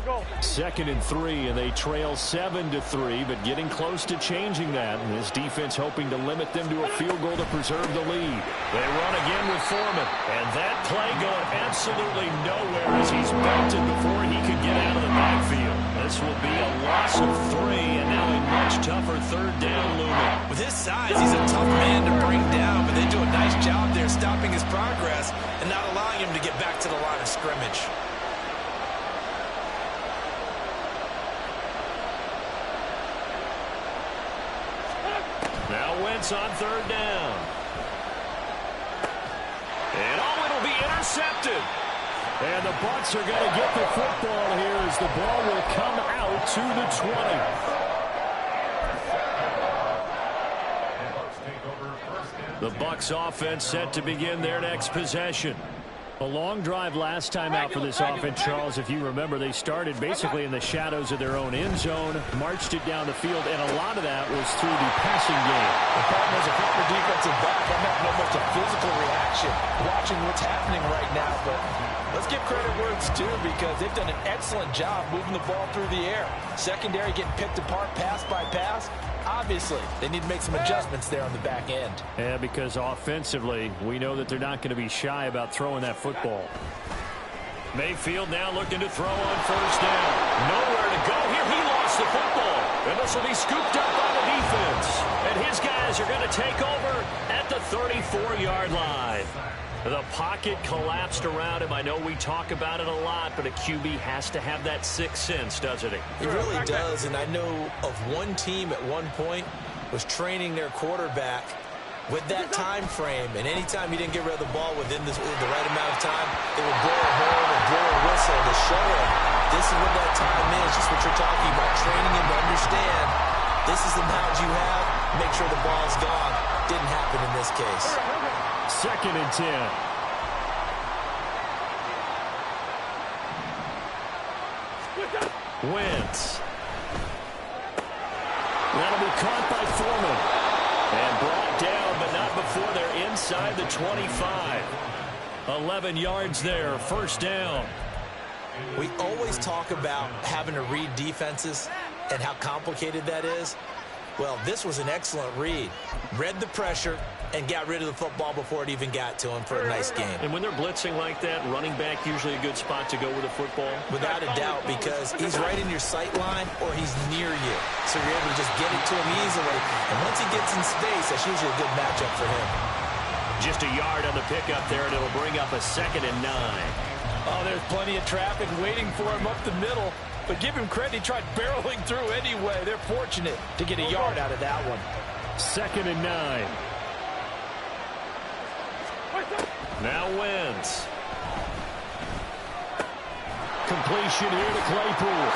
2nd and 3, and they trail 7-3, but getting close to changing that. And this defense hoping to limit them to a field goal to preserve the lead. They run again with Foreman, and that play going absolutely nowhere as he's belted before he could get out of the backfield. This will be a loss of 3, and now a much tougher 3rd down looming. With his size, he's a tough man to bring down, but they do a nice job there stopping his progress and not allowing him to get back to the line of scrimmage. Now Wentz on 3rd down. And it'll be intercepted. And the Bucs are going to get the football here as the ball will come out to the 20. The Bucs offense set to begin their next possession. A long drive last time out for this offense, Charles. If you remember, they started basically in the shadows of their own end zone, marched it down the field, and a lot of that was through the passing game. The problem is a proper defensive back. I'm having almost a physical reaction watching what's happening right now, but let's give credit where it's due because they've done an excellent job moving the ball through the air. Secondary getting picked apart pass by pass. Obviously, they need to make some adjustments there on the back end. Yeah, because offensively, we know that they're not going to be shy about throwing that football. Mayfield now looking to throw on 1st down. Nowhere to go here. He lost the football. And this will be scooped up by the defense. And his guys are going to take over at the 34-yard line. The pocket collapsed around him. I know we talk about it a lot, but a QB has to have that sixth sense, doesn't he? He really does, and I know of one team at one point was training their quarterback with that time frame, and anytime he didn't get rid of the ball within the right amount of time, they would blow a horn or blow a whistle to show him this is what that time is, just what you're talking about, training him to understand this is the knowledge you have, make sure the ball's gone. Didn't happen in this case. 2nd and 10. Wentz. That'll be caught by Foreman. And brought down, but not before they're inside the 25. 11 yards there, 1st down. We always talk about having to read defenses and how complicated that is. Well, this was an excellent read. Read the pressure and got rid of the football before it even got to him for a nice game. And when they're blitzing like that, running back usually a good spot to go with the football? Without a doubt, because he's right in your sight line or he's near you. So you're able to just get it to him easily. And once he gets in space, that's usually a good matchup for him. Just a yard on the pickup there, and it'll bring up a 2nd and 9. Oh, there's plenty of traffic waiting for him up the middle. But give him credit, he tried barreling through anyway. They're fortunate to get a yard out of that one. 2nd and 9. Now Wentz. Completion here to Claypool.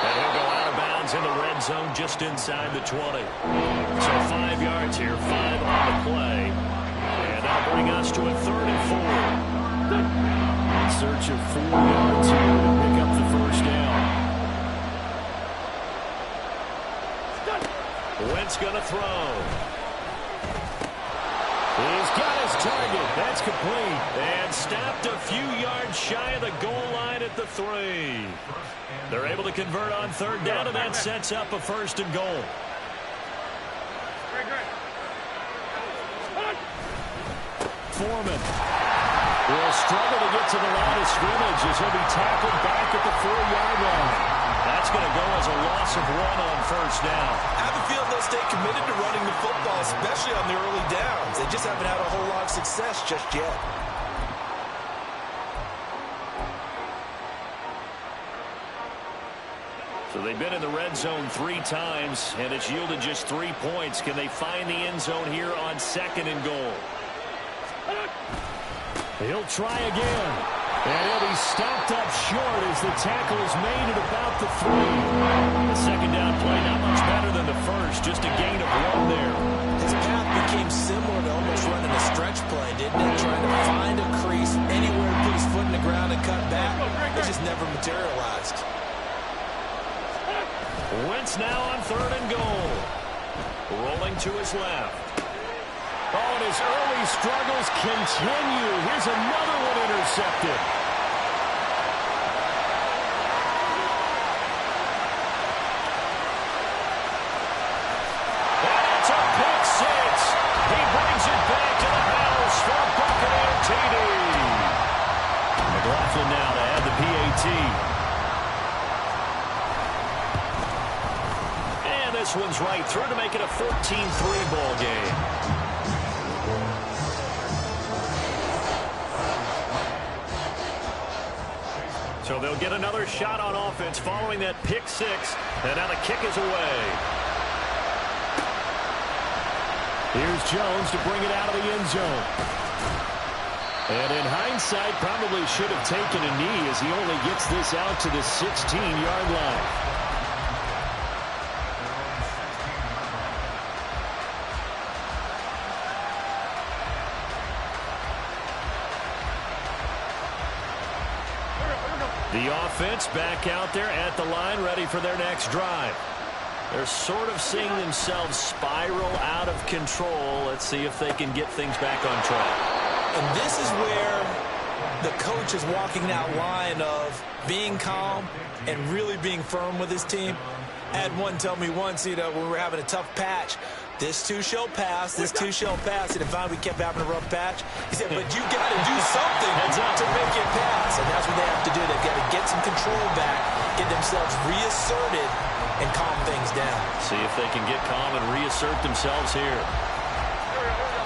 And he'll go out of bounds in the red zone just inside the 20. So 5 yards here, 5 on the play. And that'll bring us to a 3rd and 4. In search of 4 yards here to pick up the 1st down. Wentz going to throw. He's got his target. That's complete. And stopped a few yards shy of the goal line at the 3. They're able to convert on 3rd down, and that sets up a 1st and goal. Foreman will struggle to get to the line of scrimmage as he'll be tackled back at the 4-yard line. That's going to go as a loss of 1 on 1st down. I have a feeling they'll stay committed to running the football, especially on the early downs. They just haven't had a whole lot of success just yet. So they've been in the red zone 3 times, and it's yielded just 3 points. Can they find the end zone here on 2nd and goal? He'll try again. And he'll be stopped up short as the tackle is made at about the 3. The 2nd down play not much better than the first, just a gain of 1 there. His path became similar to almost running a stretch play, didn't it? Trying to find a crease anywhere to put his foot in the ground and cut back. It just never materialized. Wentz now on 3rd and goal. Rolling to his left. Oh, and his early struggles continue. Here's another one intercepted. this one's right through to make it a 14-3 ball game. So they'll get another shot on offense following that pick six. And now the kick is away. Here's Jones to bring it out of the end zone. And in hindsight, probably should have taken a knee as he only gets this out to the 16-yard line. The offense back out there at the line, ready for their next drive. They're sort of seeing themselves spiral out of control. Let's see if they can get things back on track. And this is where the coach is walking that line of being calm and really being firm with his team. I had one tell me once, when we were having a tough patch, this too shall pass, this too shall pass. And if we kept having a rough patch, he said, but you got to do something to make it pass. And that's what they have to do. They've got to get some control back, get themselves reasserted, and calm things down. See if they can get calm and reassert themselves here.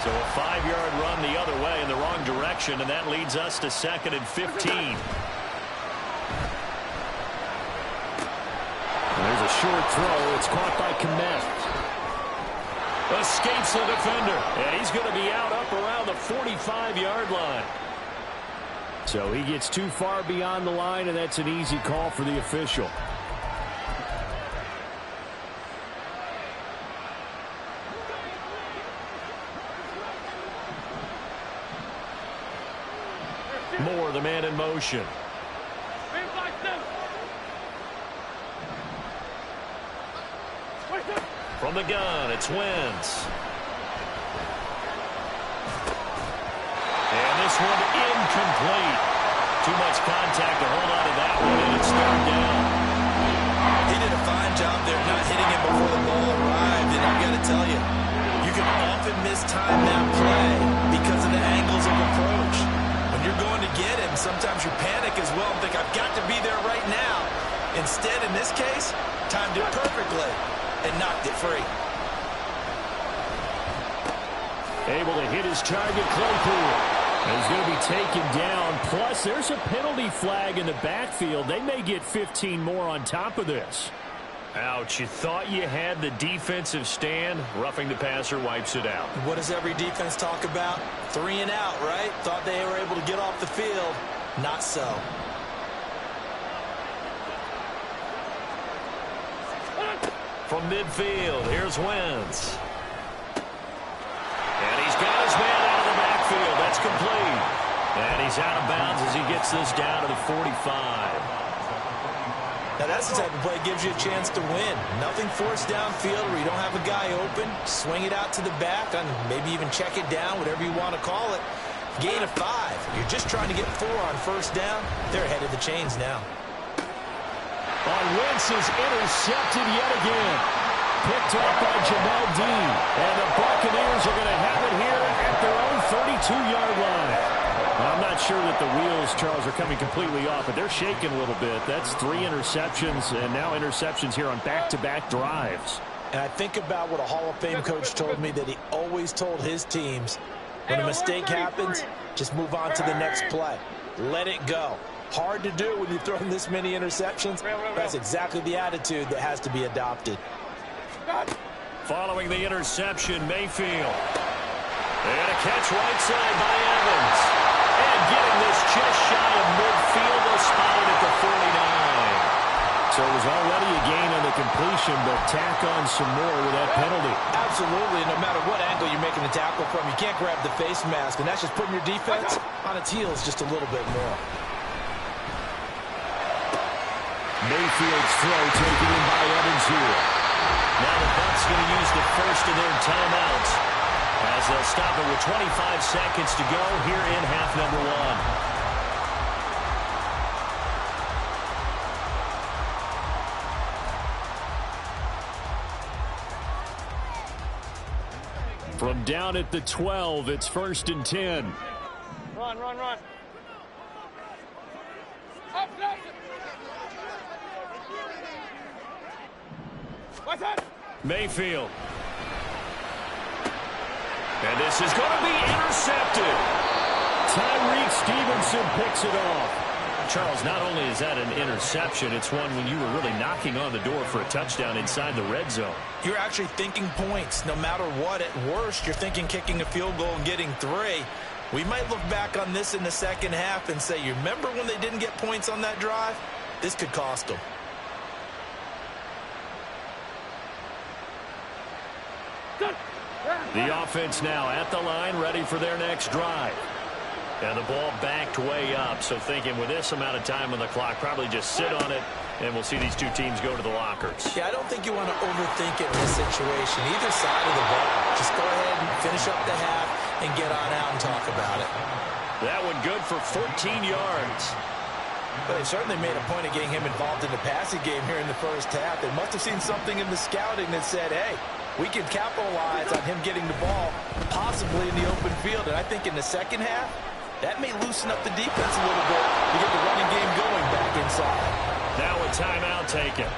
So a 5-yard run the other way in the wrong direction, and that leads us to 2nd and 15. And there's a short throw. It's caught by Kmet. Escapes the defender, and he's going to be out up around the 45-yard line. So he gets too far beyond the line, and that's an easy call for the official. Moore, the man in motion. From the gun, it's Wentz. And this one incomplete. Too much contact to hold on to that one, and it's third down. He did a fine job there not hitting it before the ball arrived, and I've got to tell you, you can often mistime that play because of the angles of approach. When you're going to get him, sometimes you panic as well and think, I've got to be there right now. Instead, in this case, timed it perfectly and knocked it free. Able to hit his target, Claypool. And he's going to be taken down. Plus, there's a penalty flag in the backfield. They may get 15 more on top of this. Ouch, you thought you had the defensive stand. Roughing the passer wipes it out. What does every defense talk about? 3 and out, right? Thought they were able to get off the field. Not so. From midfield, here's Wentz. And he's got his man out of the backfield. That's complete. And he's out of bounds as he gets this down to the 45. Now that's the type of play that gives you a chance to win. Nothing forced downfield where you don't have a guy open. Swing it out to the back and maybe even check it down, whatever you want to call it. Gain of 5. You're just trying to get 4 on first down. They're ahead of the chains now. Wentz is intercepted yet again. Picked up by Jamel Dean. And the Buccaneers are going to have it here at their own 32-yard line. I'm not sure that the wheels, Charles, are coming completely off, but they're shaking a little bit. That's 3 interceptions, and now interceptions here on back-to-back drives. And I think about what a Hall of Fame coach told me, that he always told his teams, when a mistake happens, just move on to the next play. Let it go. Hard to do when you've thrown this many interceptions. That's exactly the attitude that has to be adopted. Following the interception, Mayfield. And a catch right side by Evans. And getting this just shy of midfield, they'll spot it at the 49. So it was already a gain on the completion, but tack on some more with that penalty. Absolutely. No matter what angle you're making the tackle from, you can't grab the face mask, and that's just putting your defense on its heels just a little bit more. Mayfield's throw taken in by Evans here. Now the Bucs going to use the first of their timeouts as they'll stop it with 25 seconds to go here in half number 1. From down at the 12, it's 1st and 10. Run. Up, Watch out! Mayfield. And this is going to be intercepted. Tyreek Stevenson picks it off. Charles, not only is that an interception, it's one when you were really knocking on the door for a touchdown inside the red zone. You're actually thinking points. No matter what, at worst, you're thinking kicking a field goal and getting 3. We might look back on this in the second half and say, you remember when they didn't get points on that drive? This could cost them. The offense now at the line, ready for their next drive. And the ball backed way up, so thinking with this amount of time on the clock, probably just sit on it, and we'll see these two teams go to the lockers. Yeah, I don't think you want to overthink it in this situation. Either side of the ball. Just go ahead and finish up the half and get on out and talk about it. That one good for 14 yards. But they certainly made a point of getting him involved in the passing game here in the first half. They must have seen something in the scouting that said, hey, we can capitalize on him getting the ball, possibly in the open field. And I think in the second half, that may loosen up the defense a little bit to get the running game going back inside. Now a timeout taken.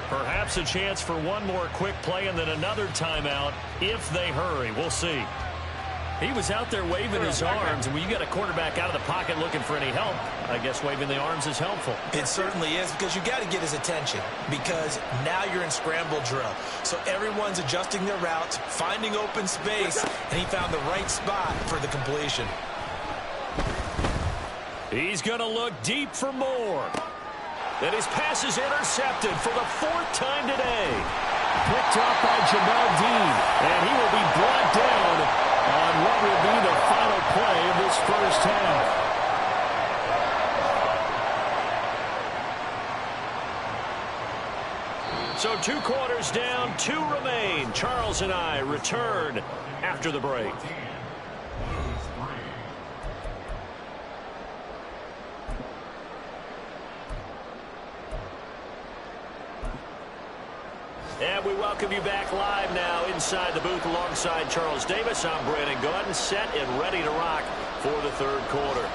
Perhaps a chance for one more quick play and then another timeout if they hurry. We'll see. He was out there waving his arms, and when you got a quarterback out of the pocket looking for any help, I guess waving the arms is helpful. It certainly is, because you got to get his attention, because now you're in scramble drill. So everyone's adjusting their routes, finding open space, and he found the right spot for the completion. He's going to look deep for more. And his pass is intercepted for the 4th time today. Picked off by Jamal Dean, and he will be brought down on what will be the final play of this first half. So 2 quarters down, 2 remain. Charles and I return after the break. And we welcome you back live now inside the booth alongside Charles Davis. I'm Brandon Gaudin, set and ready to rock for the 3rd quarter.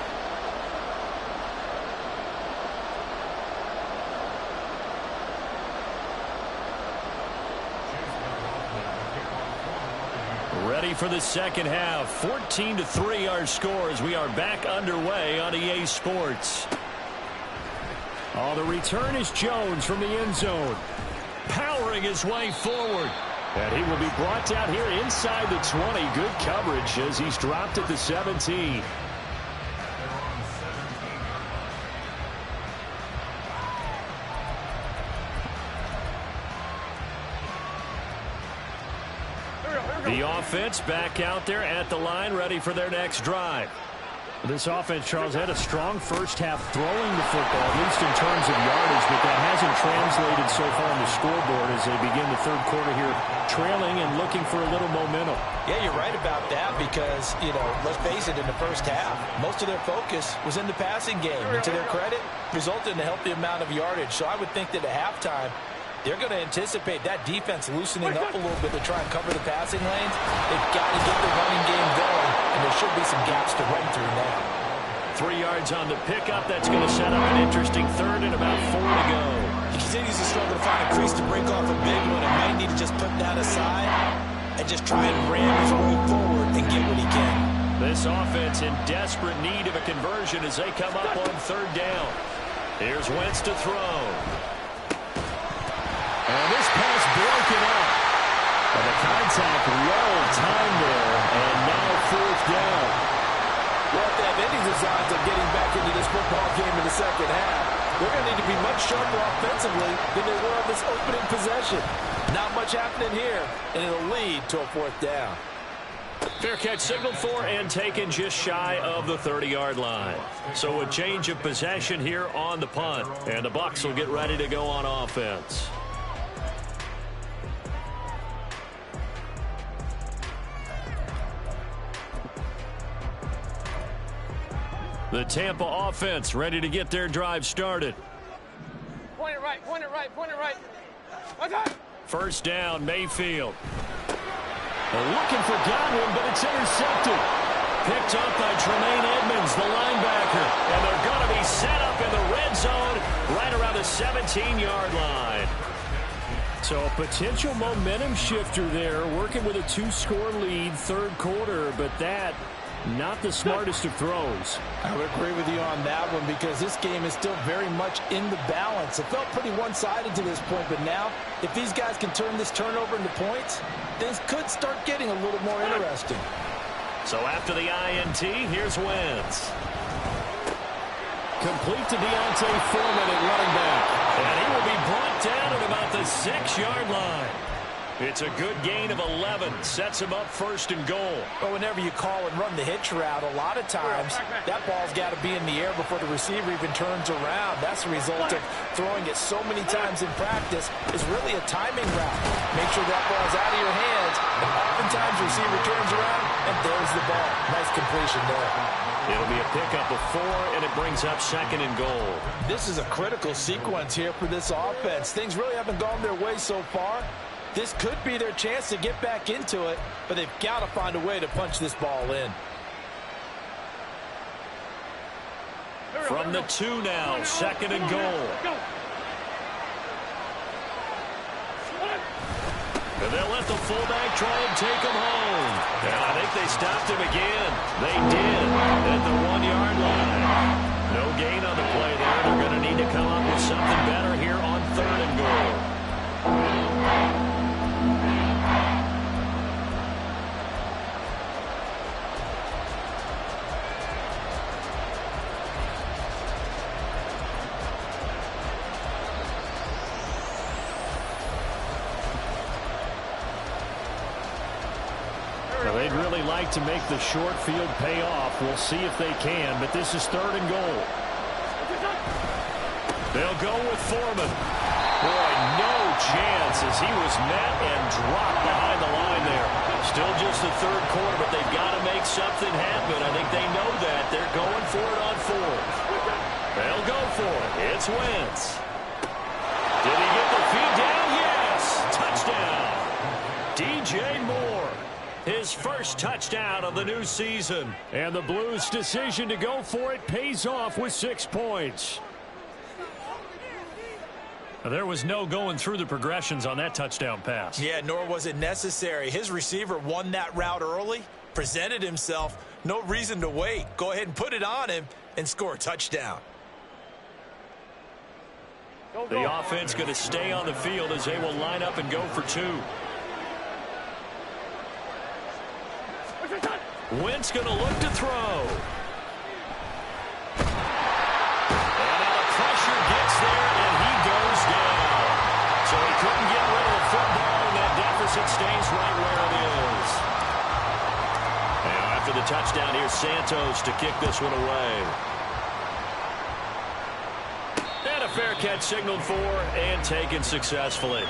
Ready for the second half. 14-3 our scores. We are back underway on EA Sports. Oh, the return is Jones from the end zone, powering his way forward. And he will be brought down here inside the 20. Good coverage as he's dropped at the 17. The offense back out there at the line, ready for their next drive. This offense, Charles, had a strong first half throwing the football, at least in terms of yardage, but that hasn't translated so far on the scoreboard as they begin the 3rd quarter here, trailing and looking for a little momentum. Yeah, you're right about that because, let's face it, in the first half, most of their focus was in the passing game. And to their credit, resulted in a healthy amount of yardage. So I would think that at halftime, they're going to anticipate that defense loosening up a little bit to try and cover the passing lanes. They've got to get the running game going, and there should be some gaps to run through now. 3 yards on the pickup. That's going to set up an interesting 3rd and about 4 to go. He continues to struggle to find a crease to break off a big one, and might need to just put that aside and just try and ram his way forward and get what he can. This offense in desperate need of a conversion as they come up on 3rd down. Here's Wentz to throw. And this pass broken up. And the contact well timed there, and now 4th down. Well, if they have any designs of getting back into this football game in the second half, they're going to need to be much sharper offensively than they were on this opening possession. Not much happening here, and it'll lead to a 4th down. Fair catch signaled for and taken just shy of the 30-yard line. So a change of possession here on the punt, and the Bucs will get ready to go on offense. The Tampa offense ready to get their drive started. Point it right, point it right, point it right. Okay. First down, Mayfield. Looking for Godwin, but it's intercepted. Picked up by Tremaine Edmonds, the linebacker. And they're going to be set up in the red zone right around the 17-yard line. So a potential momentum shifter there, working with a 2-score lead, third quarter, but that, not the smartest of throws. I would agree with you on that one because this game is still very much in the balance. It felt pretty one-sided to this point, but now, if these guys can turn this turnover into points, things could start getting a little more interesting. So after the INT, here's Wentz. Complete to D'Onta Foreman at running back. And he will be brought down at about the 6-yard line. It's a good gain of 11. Sets him up first and goal. But whenever you call and run the hitch route, a lot of times that ball's got to be in the air before the receiver even turns around. That's the result of throwing it so many times in practice. It's really a timing route. Make sure that ball's out of your hands, and oftentimes the receiver turns around, and there's the ball. Nice completion there. It'll be a pickup of 4, and it brings up second and goal. This is a critical sequence here for this offense. Things really haven't gone their way so far. This could be their chance to get back into it, but they've got to find a way to punch this ball in. From the 2 now, second and goal. And they'll let the fullback try and take him home. And I think they stopped him again. They did at the 1-yard line. No gain on the play there. They're going to need to come up with something better here on third and goal. They'd really like to make the short field pay off. We'll see if they can, but this is third and goal. They'll go with Foreman. Boy, no chance as he was met and dropped behind the line there. Still just the third quarter, but they've got to make something happen. I think they know that. They're going for it on fourth. They'll go for it. It's Wentz. Did he get the feed down? Yes. Touchdown. DJ Moore. His first touchdown of the new season. And the Blues' decision to go for it pays off with 6 points. There was no going through the progressions on that touchdown pass. Yeah, nor was it necessary. His receiver won that route early, presented himself. No reason to wait. Go ahead and put it on him and score a touchdown. The offense going to stay on the field as they will line up and go for 2. Wentz going to look to throw. And now the pressure gets there, and he goes down. So he couldn't get rid of the football, and that deficit stays right where it is. Now after the touchdown, here's Santos to kick this one away. And a fair catch signaled for and taken successfully.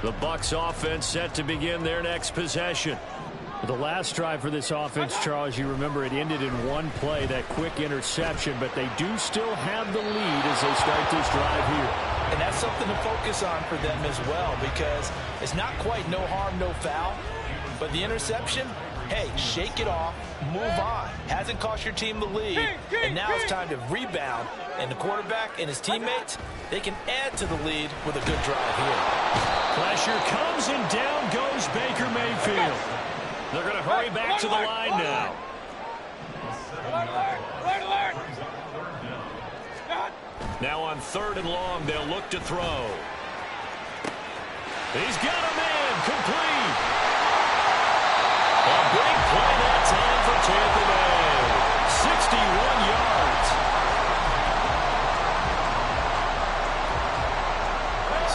The Bucs offense set to begin their next possession. The last drive for this offense, Charles, you remember it ended in one play, that quick interception, but they do still have the lead as they start this drive here. And that's something to focus on for them as well, because it's not quite no harm, no foul, but the interception, hey, shake it off, move on. Hasn't cost your team the lead, and now it's time to rebound. And the quarterback and his teammates, they can add to the lead with a good drive here. Pressure comes, and down goes Baker Mayfield. They're going to hurry back to the line now. Now on third and long, they'll look to throw. He's got a man, complete. A big play that time for Tampa Bay. 61 yards.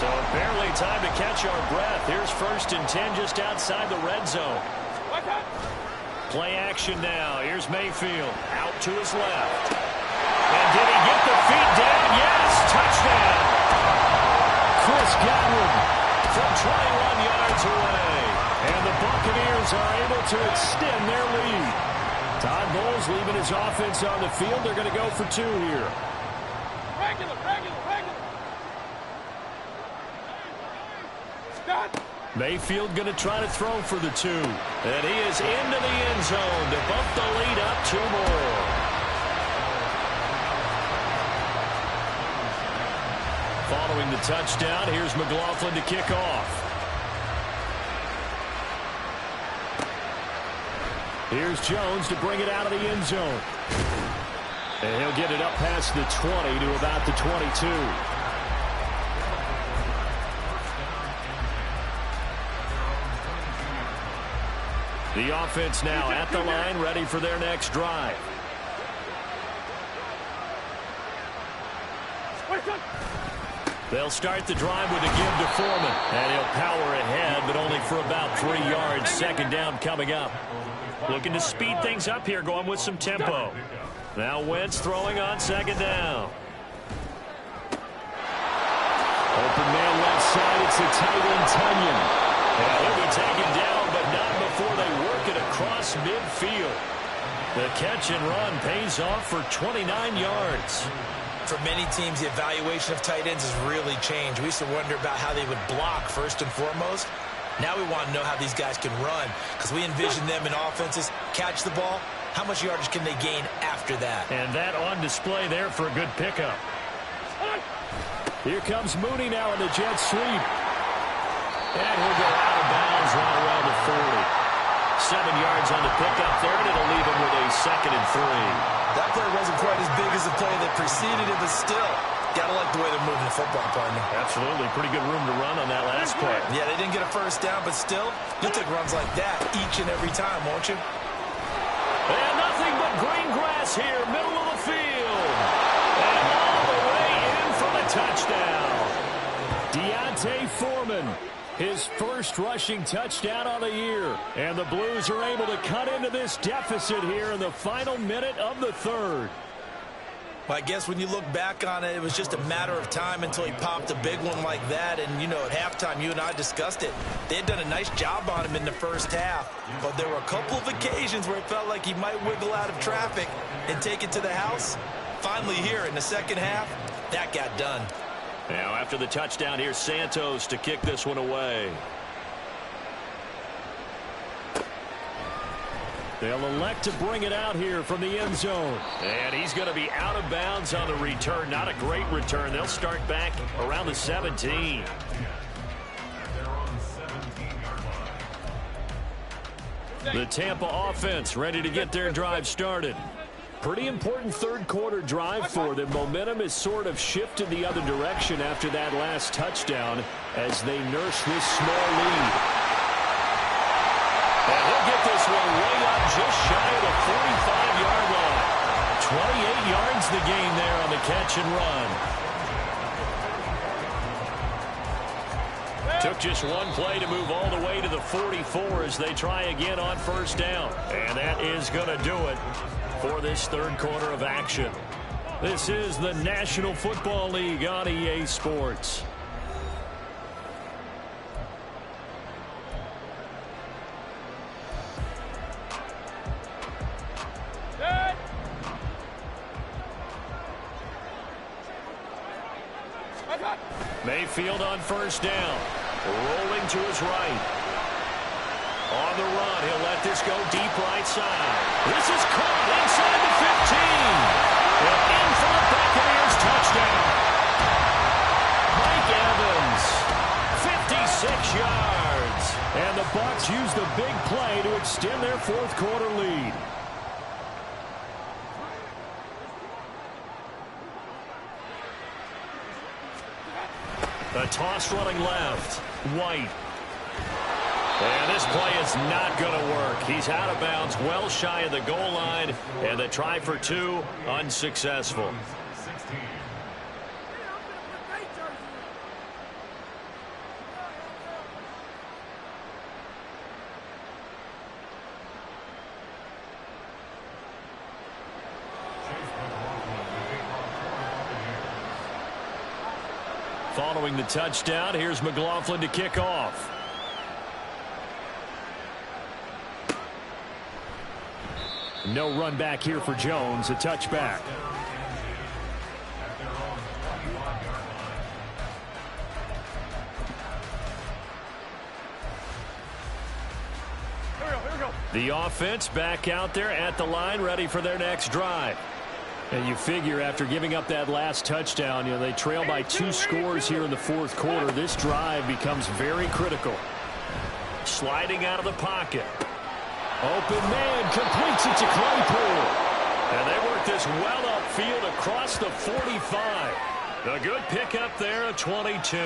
So barely time to catch our breath. Here's 1st and 10 just outside the red zone. Play action now. Here's Mayfield out to his left. And did he get the feet down? Yes, touchdown. Chris Godwin from 21 yards away. And the Buccaneers are able to extend their lead. Todd Bowles leaving his offense on the field. They're going to go for 2 here. Regular. Mayfield going to try to throw for the 2. And he is into the end zone to bump the lead up 2 more. Following the touchdown, here's McLaughlin to kick off. Here's Jones to bring it out of the end zone. And he'll get it up past the 20 to about the 22. The offense now at the line, ready for their next drive. They'll start the drive with a give to Foreman. And he'll power ahead, but only for about 3 yards. Second down coming up. Looking to speed things up here, going with some tempo. Now Wentz throwing on second down. Open man left side, it's a tight end, Tunyon. And he'll be taken down, but not before they work it across midfield. The catch and run pays off for 29 yards. For many teams, the evaluation of tight ends has really changed. We used to wonder about how they would block first and foremost. Now we want to know how these guys can run, because we envision them in offenses catch the ball. How much yardage can they gain after that? And that on display there for a good pickup. Here comes Mooney now in the jet sweep. And he'll go out of bounds right around the 40. 7 yards on the pickup there, and it'll leave him with a 2nd and 3. That play wasn't quite as big as the play that preceded it, but still, gotta like the way they're moving the football, partner. Absolutely. Pretty good room to run on that last play. Yeah, they didn't get a first down, but still, you'll take runs like that each and every time, won't you? And nothing but green grass here, middle of the field. And all the way in for the touchdown. D'Onta Foreman, his first rushing touchdown of the year. And the Blues are able to cut into this deficit here in the final minute of the 3rd. Well, I guess when you look back on it, it was just a matter of time until he popped a big one like that. And, you know, at halftime, you and I discussed it. They had done a nice job on him in the first half. But there were a couple of occasions where it felt like he might wiggle out of traffic and take it to the house. Finally here in the second half, that got done. Now after the touchdown, here's Santos to kick this one away. They'll elect to bring it out here from the end zone. And he's going to be out of bounds on the return. Not a great return. They'll start back around the 17. The Tampa offense ready to get their drive started. Pretty important third quarter drive for them. Momentum has sort of shifted the other direction after that last touchdown as they nurse this small lead. And he'll get this one way up just shy of the 45-yard line. 28 yards the gain there on the catch and run. Took just one play to move all the way to the 44 as they try again on first down. And that is going to do it for this third quarter of action. This is the National Football League on EA Sports. Mayfield on first down. Rolling to his right. On the run, he'll let this go deep right side. This is caught inside the 15. And in for the Buccaneers touchdown. Mike Evans, 56 yards. And the Bucs use the big play to extend their fourth quarter lead. The toss running left. White. And this play is not going to work. He's out of bounds, well shy of the goal line. And the try for 2, unsuccessful. Following the touchdown, here's McLaughlin to kick off. No run back here for Jones, a touchback. The offense back out there at the line, ready for their next drive. And you figure after giving up that last touchdown, they trail by 2 scores here in the fourth quarter. This drive becomes very critical. Sliding out of the pocket. Open man, completes it to Claypool. And they work this well upfield across the 45. A good pickup there at 22.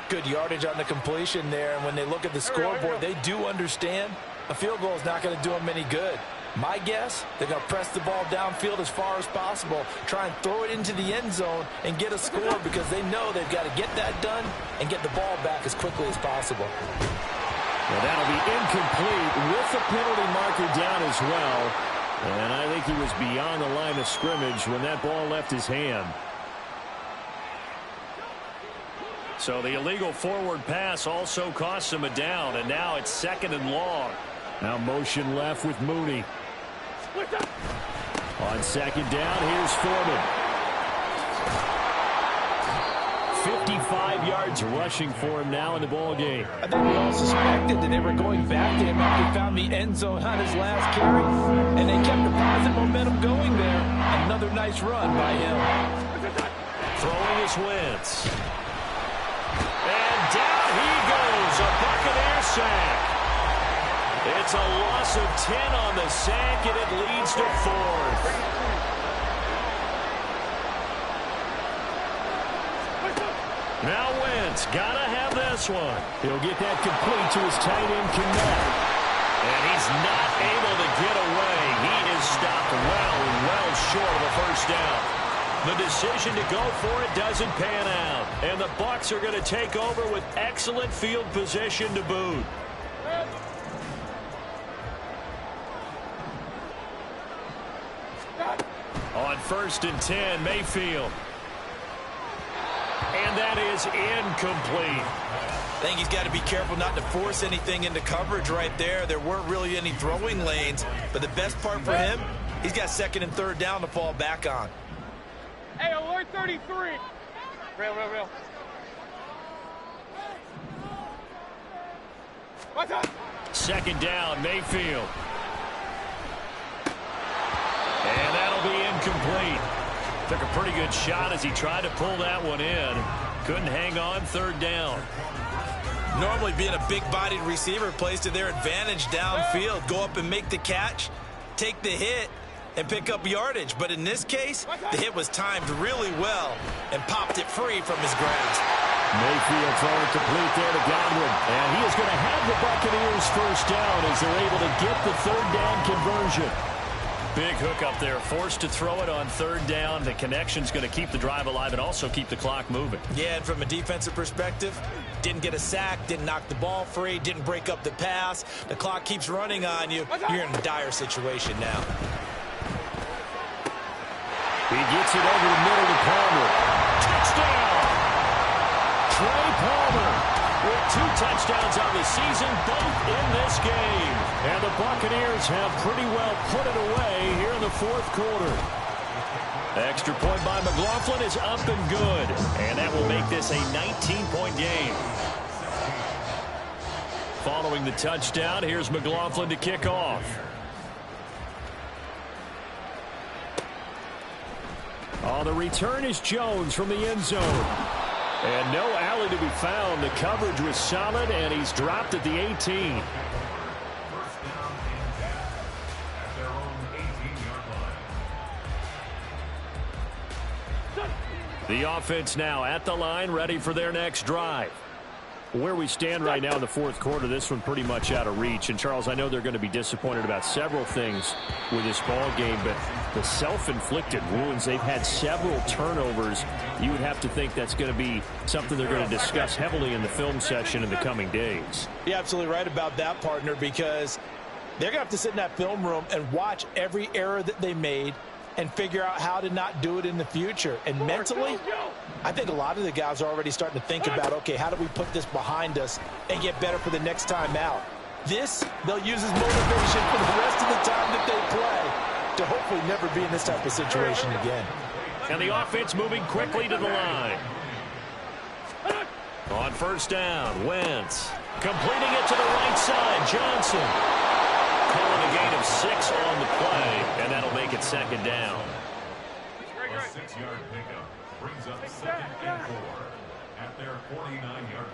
Good yardage on the completion there. And when they look at the scoreboard, they do understand a field goal is not going to do them any good. My guess, they're going to press the ball downfield as far as possible, try and throw it into the end zone and get a score because they know they've got to get that done and get the ball back as quickly as possible. Well, that'll be incomplete with the penalty marker down as well. And I think he was beyond the line of scrimmage when that ball left his hand. So the illegal forward pass also costs him a down, and now it's 2nd and long. Now motion left with Mooney. On 2nd down, here's Foreman. 55 yards rushing for him now in the ball game. I think we all suspected that they were going back to him after he found the end zone on his last carry, and they kept the positive momentum going there. Another nice run by him. Throwing his Wentz. And down he goes, a Buccaneer sack. It's a loss of 10 on the sack, and it leads to 4th. Now Wentz, gotta have this one. He'll get that complete to his tight end, Kmet. And he's not able to get away. He is stopped well short of a first down. The decision to go for it doesn't pan out. And the Bucs are going to take over with excellent field position to boot. On 1st and 10, Mayfield. And that is incomplete. I think he's got to be careful not to force anything into coverage right there. There weren't really any throwing lanes, but the best part for him, he's got 2nd and 3rd down to fall back on. Hey, alert 33. Real. What's up? 2nd down, Mayfield. And that'll be incomplete. Took a pretty good shot as he tried to pull that one in. Couldn't hang on, 3rd down. Normally being a big-bodied receiver plays to their advantage downfield. Go up and make the catch, take the hit, and pick up yardage. But in this case, the hit was timed really well and popped it free from his grasp. Mayfield throwing complete there to Godwin. And he is going to have the Buccaneers first down as they're able to get the 3rd down conversion. Big hook up there, forced to throw it on 3rd down. The connection's going to keep the drive alive and also keep the clock moving. Yeah, and from a defensive perspective, didn't get a sack, didn't knock the ball free, didn't break up the pass. The clock keeps running on you. You're in a dire situation now. He gets it over the middle to Palmer. Touchdown! Trey Palmer with 2 touchdowns on the season, both in this game. And the Buccaneers have pretty well put it away here in the 4th quarter. Extra point by McLaughlin is up and good. And that will make this a 19-point game. Following the touchdown, here's McLaughlin to kick off. On the return is Jones from the end zone. And no alley to be found. The coverage was solid, and he's dropped at the 18. The offense now at the line, ready for their next drive. Where we stand right now in the 4th quarter, this one pretty much out of reach. And, Charles, I know they're going to be disappointed about several things with this ball game, but the self-inflicted wounds, they've had several turnovers. You would have to think that's going to be something they're going to discuss heavily in the film session in the coming days. You're absolutely right about that, partner, because they're going to have to sit in that film room and watch every error that they made and figure out how to not do it in the future. And mentally, I think a lot of the guys are already starting to think about, okay, how do we put this behind us and get better for the next time out? This, they'll use as motivation for the rest of the time that they play to hopefully never be in this type of situation again. And the offense moving quickly to the line. On 1st down, Wentz completing it to the right side. Johnson. second down. A 6-yard pickup brings up 2nd and 4 at their 49-yard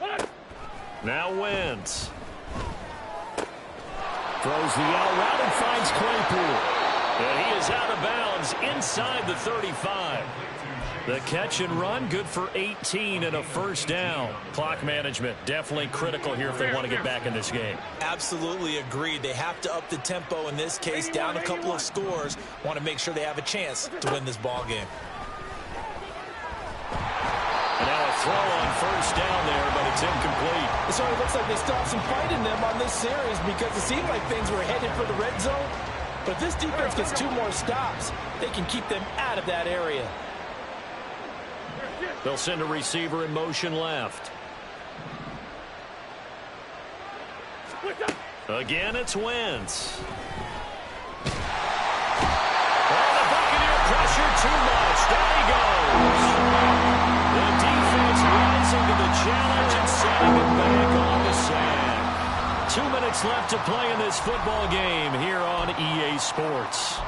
line. Now Wentz. Throws the out route and finds Claypool. And he is out of bounds inside the 35. The catch and run, good for 18 and a first down. Clock management, definitely critical here if they want to get back in this game. Absolutely agreed. They have to up the tempo in this case, down a couple of scores. Want to make sure they have a chance to win this ball game. And now a throw on first down there, but it's incomplete. It certainly looks like they stopped some fight in them on this series because it seemed like things were headed for the red zone. But if this defense gets 2 more stops, they can keep them out of that area. They'll send a receiver in motion left. Again, it's Wentz. Oh, the Buccaneer pressure too much. Down he goes. The defense rising to the challenge and setting it back on the sand. 2 minutes left to play in this football game here on EA Sports.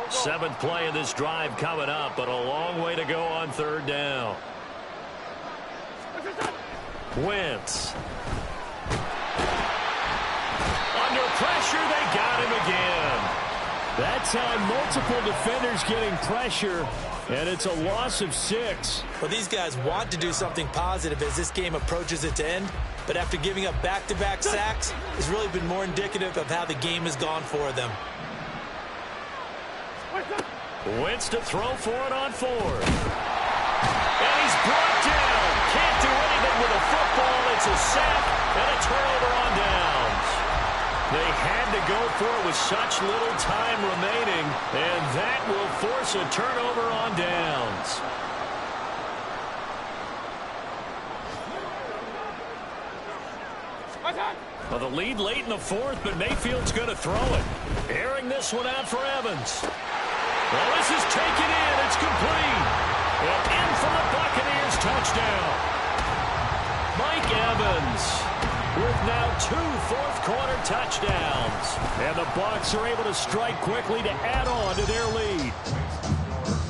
7th play of this drive coming up, but a long way to go on 3rd down. Wentz. Under pressure, they got him again. That time, multiple defenders getting pressure, and it's a loss of 6. Well, these guys want to do something positive as this game approaches its end, but after giving up back-to-back sacks, it's really been more indicative of how the game has gone for them. Wentz to throw for it on 4th. And he's brought down. Can't do anything with a football. It's a sack and a turnover on downs. They had to go for it with such little time remaining, and that will force a turnover on downs. Well, the lead late in the 4th, but Mayfield's going to throw it. Airing this one out for Evans. Well, this is taken in. It's complete. And in for the Buccaneers touchdown. Mike Evans with now 2 fourth-quarter touchdowns. And the Bucs are able to strike quickly to add on to their lead.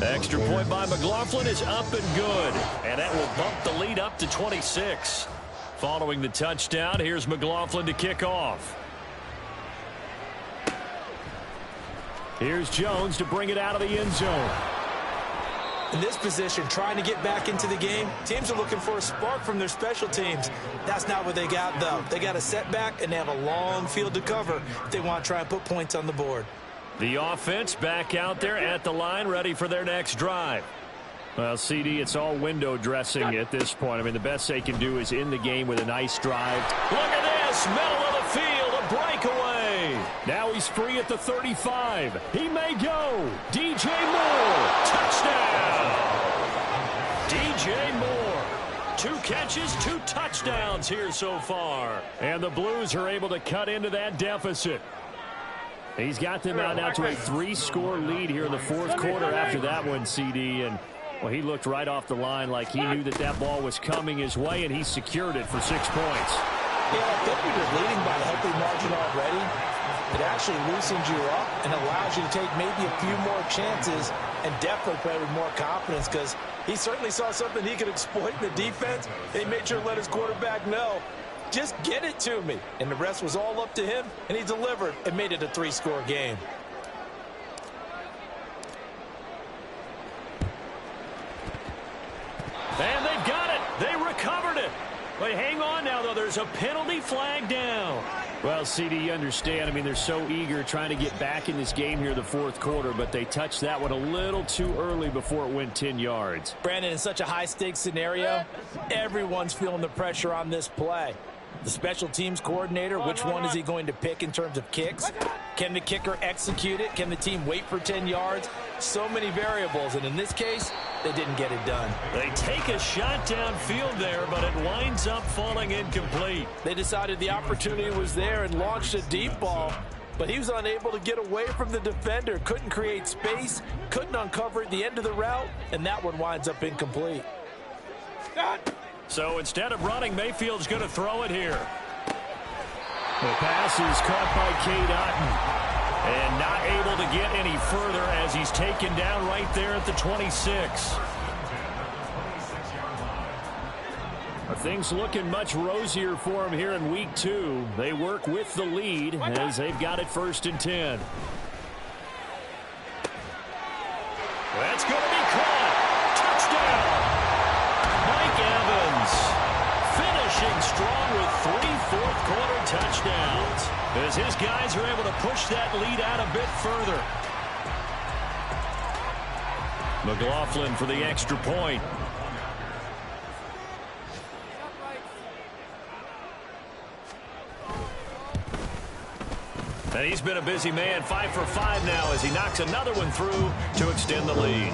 Extra point by McLaughlin is up and good. And that will bump the lead up to 26. Following the touchdown, here's McLaughlin to kick off. Here's Jones to bring it out of the end zone. In this position, trying to get back into the game, teams are looking for a spark from their special teams. That's not what they got, though. They got a setback, and they have a long field to cover if they want to try and put points on the board. The offense back out there at the line, ready for their next drive. Well, CD, it's all window dressing at this point. I mean, the best they can do is end the game with a nice drive. Look at this, middle of the field, a breakaway. Now he's free at the 35. He may go. DJ Moore, touchdown. DJ Moore, 2 catches, 2 touchdowns here so far. And the Blues are able to cut into that deficit. He's got them out now to a 3-score lead here in the 4th quarter after that one, CD. And well, he looked right off the line like he knew that that ball was coming his way, and he secured it for 6 points. Yeah, I think when you're leading by a healthy margin already, it actually loosens you up and allows you to take maybe a few more chances and definitely play with more confidence because he certainly saw something he could exploit in the defense. He made sure to let his quarterback know, just get it to me. And the rest was all up to him, and he delivered and made it a 3-score game. And they've got it. They recovered it. Wait, hang on now, though. There's a penalty flag down. Well, CD, you understand. I mean, they're so eager trying to get back in this game here in the 4th quarter, but they touched that one a little too early before it went 10 yards. Brandon, in such a high-stakes scenario, everyone's feeling the pressure on this play. The special teams coordinator, which one is he going to pick in terms of kicks? Can the kicker execute it? Can the team wait for 10 yards? So many variables, and in this case, they didn't get it done. They take a shot downfield there, but it winds up falling incomplete. They decided the opportunity was there and launched a deep ball, but he was unable to get away from the defender, couldn't create space, couldn't uncover at the end of the route, and that one winds up incomplete. So instead of running, Mayfield's going to throw it here. The pass is caught by Cade Otton. And not able to get any further as he's taken down right there at the 26. Things looking much rosier for him here in week 2. They work with the lead as they've got it 1st and 10. That's going to be caught. Touchdown. Mike Evans finishing strong with 3 fourth-quarter touchdowns as his guys are able to push that lead out a bit further. McLaughlin for the extra point. And he's been a busy man, 5 for 5 now as he knocks another one through to extend the lead.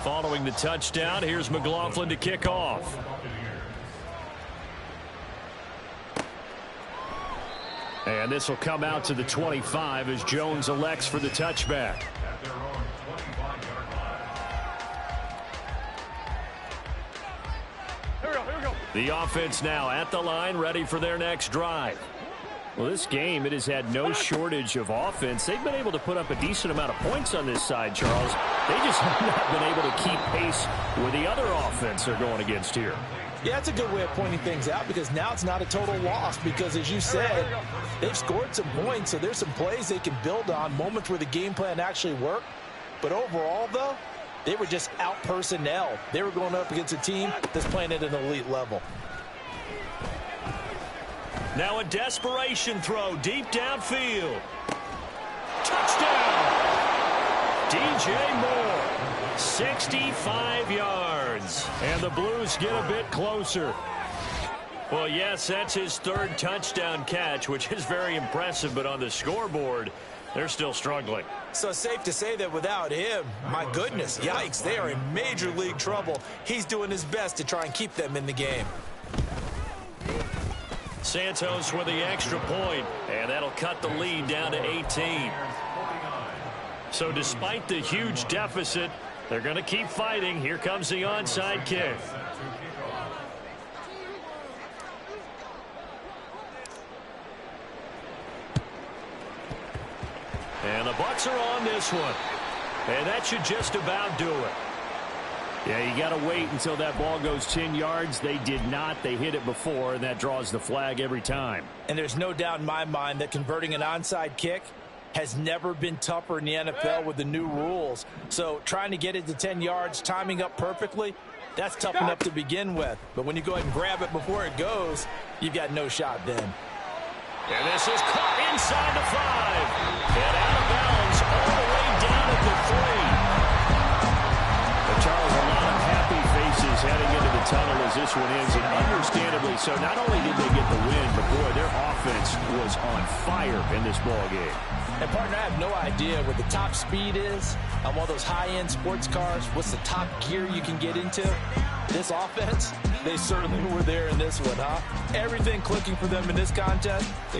Following the touchdown, here's McLaughlin to kick off. And this will come out to the 25 as Jones elects for the touchback. The offense now at the line, ready for their next drive. Well, this game, it has had no shortage of offense. They've been able to put up a decent amount of points on this side, Charles. They just have not been able to keep pace with the other offense they're going against here. Yeah, that's a good way of pointing things out because now it's not a total loss because, as you said, they've scored some points, so there's some plays they can build on, moments where the game plan actually worked. But overall, though, they were just out-personnel. They were going up against a team that's playing at an elite level. Now a desperation throw deep downfield. Touchdown! DJ Moore, 65 yards. And the Blues get a bit closer. Well, yes, that's his 3rd touchdown catch, which is very impressive, but on the scoreboard, they're still struggling. So safe to say that without him, my goodness, yikes, they are in major league trouble. He's doing his best to try and keep them in the game. Santos with the extra point, and that'll cut the lead down to 18. So despite the huge deficit, they're going to keep fighting. Here comes the onside kick. And the Bucs are on this one. And that should just about do it. Yeah, you got to wait until that ball goes 10 yards. They did not. They hit it before, and that draws the flag every time. And there's no doubt in my mind that converting an onside kick has never been tougher in the NFL with the new rules. So trying to get it to 10 yards, timing up perfectly, that's tough enough to begin with. But when you go ahead and grab it before it goes, you've got no shot then. And this is caught inside the 5. And out of bounds all the way down at the 3. But Charles, a lot of happy faces heading into the tunnel as this one ends. And understandably so, not only did they get the win, but boy, their offense was on fire in this ball game. And partner, I have no idea what the top speed is on one of those high-end sports cars. What's the top gear you can get into? This offense, they certainly were there in this one, huh? Everything clicking for them in this contest.